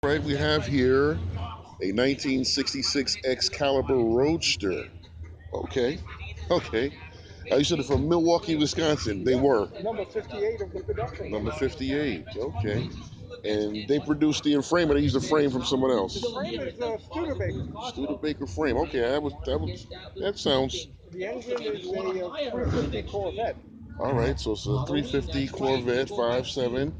Right, we have here a 1966 Excalibur Roadster. Okay, okay. You said they're from Milwaukee, Wisconsin. They were. Number 58 of the production. Number 58. Okay. And they produced the frame, or they used a frame from someone else. The frame is Studebaker. Studebaker frame. Okay, that sounds. The engine is a 350 Corvette. All right, so it's a 350 Corvette 5.7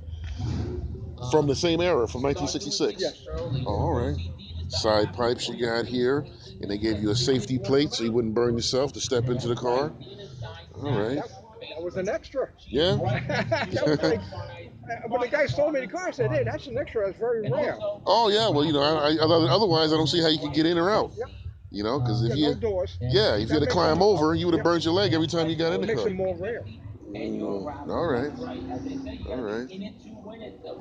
from the same era, from 1966. Yes. Oh, all right. Side pipes you got here, and they gave you a safety plate so you wouldn't burn yourself to step into the car. All right. That was an extra. Yeah. That was like, when the guy sold me the car, I said, "Hey, that's an extra. That's very rare." Oh yeah. Well, otherwise I don't see how you can get in or out. Yep. You know, because if no doors. if you had to climb over, you would have burned your leg every time you got in the Makes car. it more rare. All right. All right.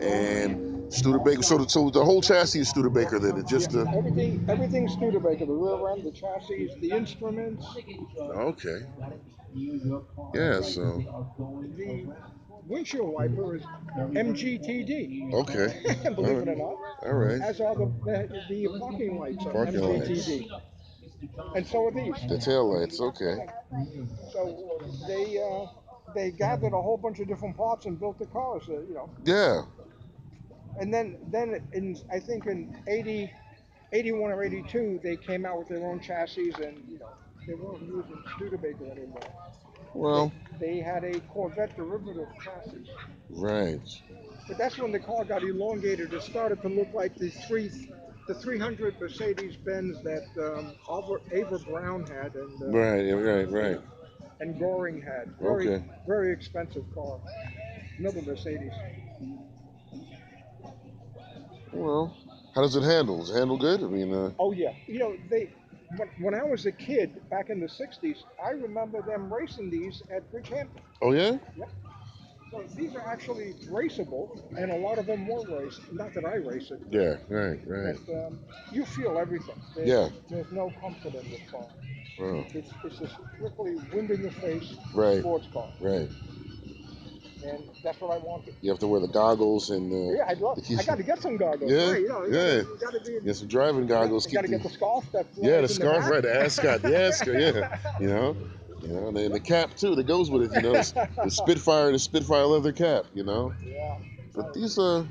And Studebaker. So the whole chassis is Studebaker then. It's just everything's Studebaker. The rear end, the chassis, the instruments. Okay. Yeah. So. The windshield wiper is MGTD. Okay. Believe it or not. All right. As are the parking lights are Parking MGTD. lights. And so are these. The tail lights. Okay. So they gathered a whole bunch of different parts and built the cars. Yeah. And then I think in 81 or 82, they came out with their own chassis, and they weren't using Studebaker anymore. Well, they had a Corvette derivative chassis. Right. But that's when the car got elongated. It started to look like the 300 Mercedes-Benz that Ava Brown had, and Right. and Goring had. Very expensive car. Another Mercedes. Well, how does it handle? Does it handle good? I mean. Oh yeah. When I was a kid back in the '60s, I remember them racing these at Bridgehampton. Oh yeah. Yep. So these are actually raceable, and a lot of them were raced. Not that I race it. Yeah. Right. But you feel everything. There's no comfort in this car. Oh. It's a strictly wind in the face sports car. Right. And that's what I wanted. You have to wear the goggles and. I got to get some goggles. Yeah. Right, You got to be. Get some driving goggles. You got to get the scarf. The scarf. Right. The ascot. The ascot. Yeah. And then the cap too that goes with it. The Spitfire leather cap. Yeah. But these I'm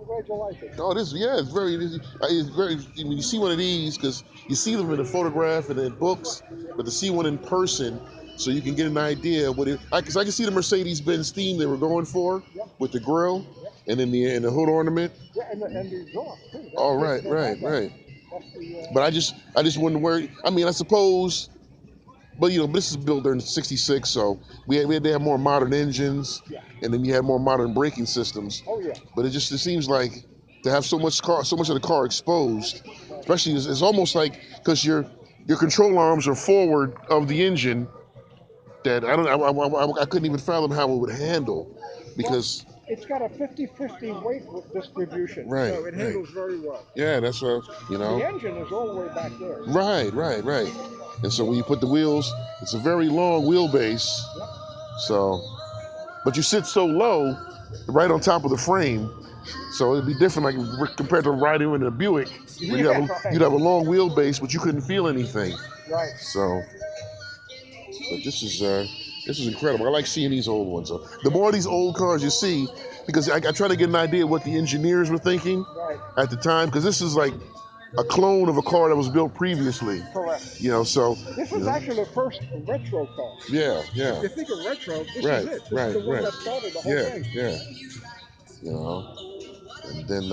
glad you like it. Oh, it's very easy. It's very. When you see one of these, because you see them in a photograph and in books, but to see one in person, so you can get an idea of what it. Because I can see the Mercedes-Benz theme they were going for with the grille and then the hood ornament. Yeah, and the exhaust too. Oh, right. But I just wonder where. I mean, I suppose. But this is built during '66, so we had to have more modern engines, and then you had more modern braking systems. Oh yeah. But it seems like to have so much of the car exposed, especially it's almost like because your control arms are forward of the engine, that I couldn't even fathom how it would handle, because. It's got a 50-50 weight distribution, right, so it handles very well. Yeah, that's The engine is all the way back there. Right. And so when you put the wheels, it's a very long wheelbase. Yep. So, but you sit so low, right on top of the frame, so it'd be different, like compared to riding in a Buick, where you'd have a long wheelbase, but you couldn't feel anything. Right. So, but this is incredible. I like seeing these old ones. The more of these old cars you see, because I try to get an idea of what the engineers were thinking at the time, because this is like a clone of a car that was built previously. Correct. So this was actually the first retro car. Yeah. If you think of retro, this is it. This is the one that started the whole thing. Yeah. And then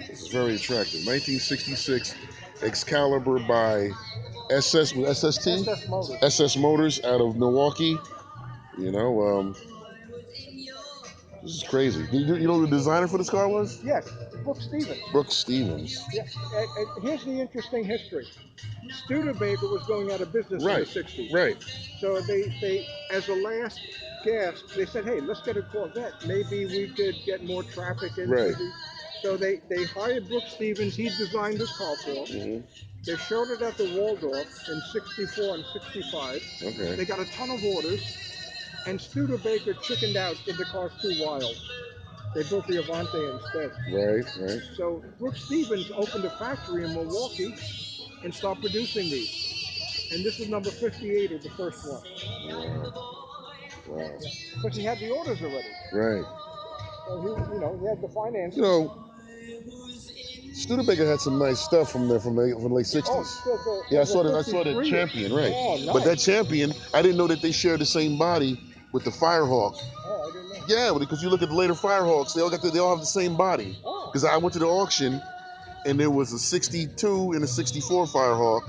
it's very attractive. 1966 Excalibur by SS Motors out of Milwaukee. This is crazy. You know who the designer for this car was? Yes, Brooks Stevens. Yeah. Here's the interesting history. Studebaker was going out of business in the 60s. Right. So they, as a last gasp, they said, hey, let's get a Corvette. Maybe we could get more traffic in. Right. So they hired Brooks Stevens. He designed this car for them. Mm-hmm. They showed it at the Waldorf in 64 and 65. Okay. They got a ton of orders. And Studebaker chickened out, said the car's too wild. They built the Avante instead. Right, right. So Brooks Stevens opened a factory in Milwaukee and started producing these. And this is number 58 of the first one. Wow. Wow. Yeah, because he had the orders already. Right. So he had the finances. You know, Studebaker had some nice stuff from the late Oh, '60s. Yeah, there's a I saw that 53. Champion, right? Oh, nice. But that Champion, I didn't know that they shared the same body with the Firehawk. Oh, I didn't know. Yeah, because you look at the later Firehawks, they all have the same body. Oh. Because I went to the auction, and there was a '62 and a '64 Firehawk,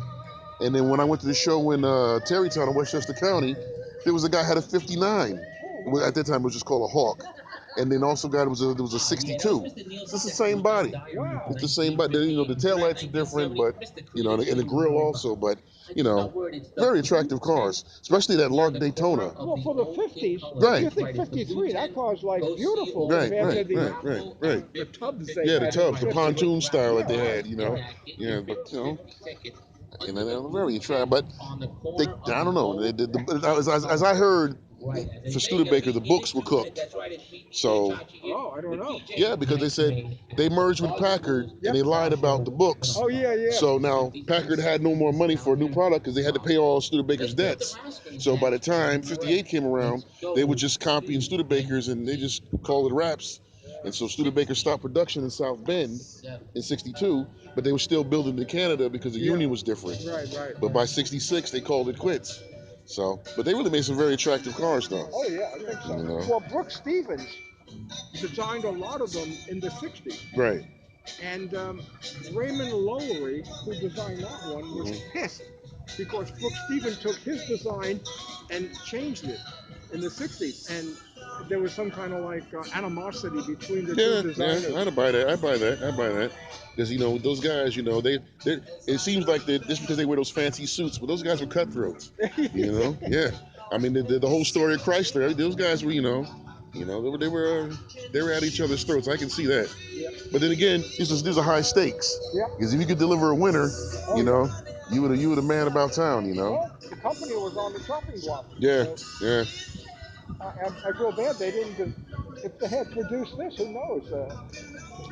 and then when I went to the show in Terrytown in Westchester County, there was a guy who had a '59. Well, at that time, it was just called a Hawk. And then also there was a '62. It's just the same body. Wow. It's the same body. You know, the taillights are different, but and the grill also. But very attractive cars, especially that Lark Daytona. Well, for the 50s, Right. you think 53, that car's like beautiful Right, compared to right. the tubs Yeah, the had. tubs, the pontoon style that they had, Yeah, but and they're very attractive. But I don't know. As I heard, for Studebaker, the books were cooked. So. Oh, I don't know. Yeah, because they said they merged with Packard and they lied about the books. Oh, yeah. So now Packard had no more money for a new product because they had to pay all Studebaker's debts. So by the time '58 came around, they were just copying Studebaker's and they just called it wraps. And so Studebaker stopped production in South Bend in '62, but they were still building in Canada because the union was different. Right. But by '66, they called it quits. So, but they really made some very attractive cars, though. Oh, yeah, I think so. Well, Brooks Stevens designed a lot of them in the 60s. Right. And Raymond Lowery, who designed that one, was pissed because Brooks Stevens took his design and changed it in the 60s. And there was some kind of like animosity between the two designers. Yeah, I buy that. Because those guys, they it seems like just because they wear those fancy suits, but those guys were cutthroats. Yeah. I mean, the whole story of Chrysler, those guys were, they were at each other's throats. I can see that. Yeah. But then again, these are high stakes. Yeah. Because if you could deliver a winner, you were the man about town. Well, the company was on the chopping block. Yeah. I feel bad they didn't. If they had produced this, who knows?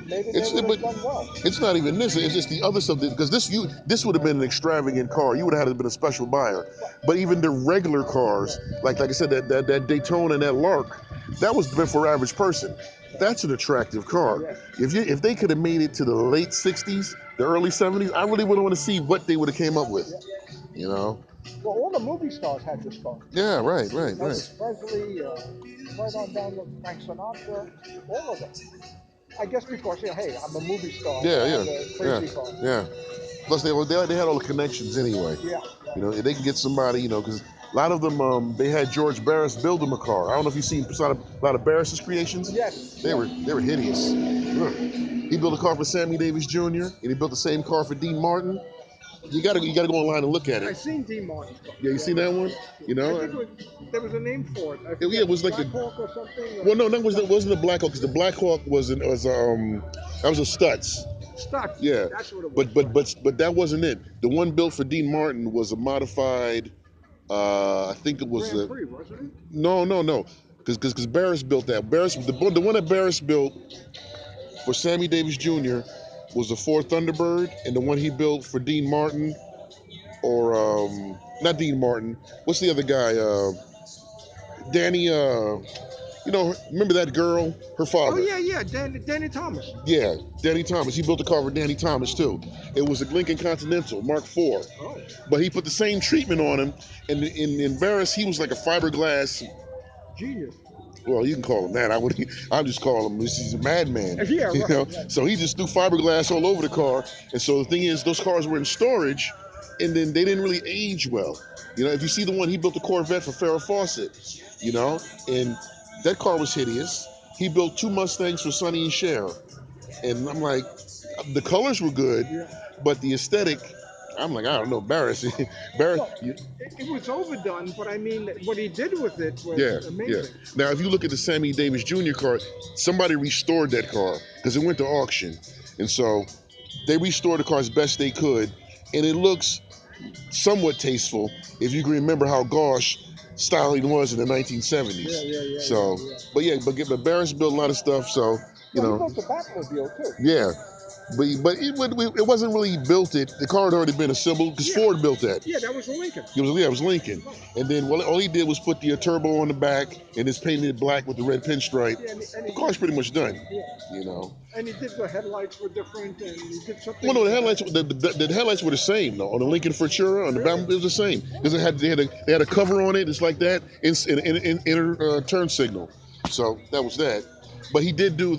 Maybe they would have done well. It's not even this. It's just the other stuff. Because this would have been an extravagant car. You would have had to been a special buyer. But even the regular cars, like I said, that Daytona and that Lark, that was meant for average person. That's an attractive car. Yeah. If they could have made it to the late '60s, the early '70s, I really would want to see what they would have came up with. Well, all the movie stars had this car. Yeah, right. Elvis Presley, right on down to Frank Sinatra, all of them. I guess because hey, I'm a movie star. Yeah. Plus they had all the connections anyway. Yeah. They can get somebody, because a lot of them they had George Barris build them a car. I don't know if you've seen a lot of Barris's creations. Yes. They were hideous. He built a car for Sammy Davis Jr. and he built the same car for Dean Martin. You gotta go online and look at it. I've seen Dean Martin's car. Yeah, you seen that one? I think there was a name for it. It was like Black Hawk or something. Well, no, that wasn't the Black Hawk because the Black Hawk was a Stutz. Stutz. Yeah. That's what it was. But that wasn't it. The one built for Dean Martin was a modified. I think it was Grand Prix, wasn't it? No. Because Barris built that. The one that Barris built for Sammy Davis Jr. was the Ford Thunderbird, and the one he built for Dean Martin, or not Dean Martin. What's the other guy? Danny. Remember that girl? Her father. Oh yeah, Danny Thomas. Yeah, Danny Thomas. He built a car for Danny Thomas too. It was a Lincoln Continental Mark IV. Oh. But he put the same treatment on him, and in Barris he was like a fiberglass. Genius. Well, you can call him that. I'm just calling him. He's a madman. Yeah, right. So he just threw fiberglass all over the car. And so the thing is, those cars were in storage, and then they didn't really age well. If you see the one he built a Corvette for Farrah Fawcett, and that car was hideous. He built 2 Mustangs for Sonny and Cher, and I'm like, the colors were good, but the aesthetic. I'm like, I don't know, Barris. Well, it was overdone, but I mean, what he did with it was amazing. Yeah. Now, if you look at the Sammy Davis Jr. car, somebody restored that car because it went to auction. And so they restored the car as best they could, and it looks somewhat tasteful if you can remember how gauche styling was in the 1970s. Yeah. But Barris built a lot of stuff, so You Well, he know, built the Batmobile too. yeah. It wasn't really built. The car had already been assembled because Yeah. Ford built that. Yeah, that was Lincoln. It was Lincoln. Right. And then all he did was put the turbo on the back and just painted it black with the red pinstripe. Yeah, and The he car's did. pretty much done. Yeah, You know. and he did the headlights were different, and he did something Well, no, with the the headlights back. the headlights were the same though. On the Lincoln Futura, on the Really? Batmobile, it was the same because they had a cover on it. It's like that in inner turn signal. So that was that. But he did do